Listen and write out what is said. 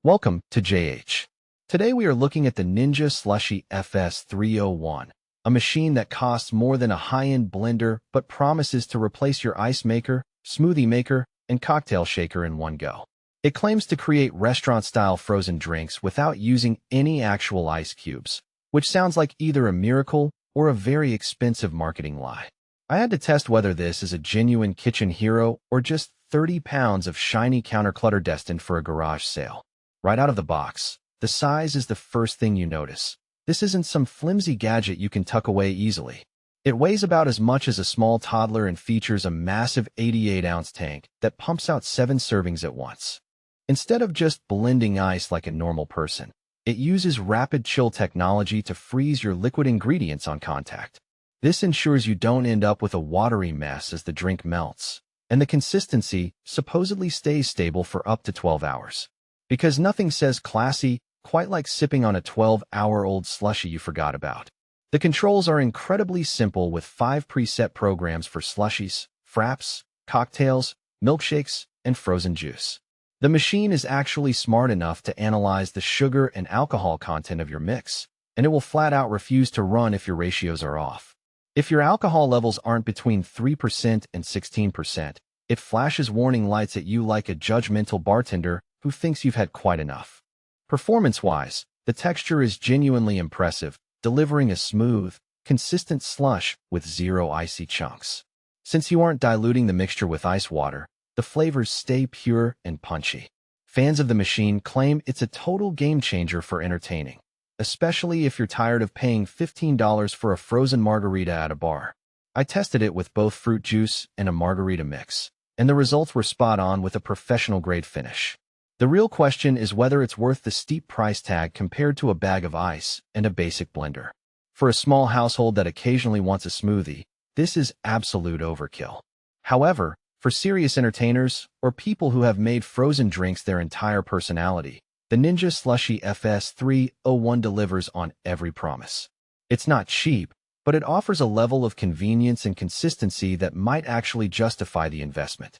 Welcome to JH. Today we are looking at the Ninja SLUSHi FS301, a machine that costs more than a high-end blender but promises to replace your ice maker, smoothie maker, and cocktail shaker in one go. It claims to create restaurant-style frozen drinks without using any actual ice cubes, which sounds like either a miracle or a very expensive marketing lie. I had to test whether this is a genuine kitchen hero or just 30 pounds of shiny counterclutter destined for a garage sale. Right out of the box, the size is the first thing you notice. This isn't some flimsy gadget you can tuck away easily. It weighs about as much as a small toddler and features a massive 88-ounce tank that pumps out 7 servings at once. Instead of just blending ice like a normal person, it uses rapid chill technology to freeze your liquid ingredients on contact. This ensures you don't end up with a watery mess as the drink melts, and the consistency supposedly stays stable for up to 12 hours. Because nothing says classy quite like sipping on a 12-hour-old slushie you forgot about. The controls are incredibly simple with 5 preset programs for slushies, fraps, cocktails, milkshakes, and frozen juice. The machine is actually smart enough to analyze the sugar and alcohol content of your mix, and it will flat out refuse to run if your ratios are off. If your alcohol levels aren't between 3% and 16%, it flashes warning lights at you like a judgmental bartender who thinks you've had quite enough. Performance-wise, the texture is genuinely impressive, delivering a smooth, consistent slush with 0 icy chunks. Since you aren't diluting the mixture with ice water, the flavors stay pure and punchy. Fans of the machine claim it's a total game-changer for entertaining, especially if you're tired of paying $15 for a frozen margarita at a bar. I tested it with both fruit juice and a margarita mix, and the results were spot on with a professional-grade finish. The real question is whether it's worth the steep price tag compared to a bag of ice and a basic blender. For a small household that occasionally wants a smoothie, this is absolute overkill. However, for serious entertainers or people who have made frozen drinks their entire personality, the Ninja SLUSHi FS301 delivers on every promise. It's not cheap, but it offers a level of convenience and consistency that might actually justify the investment.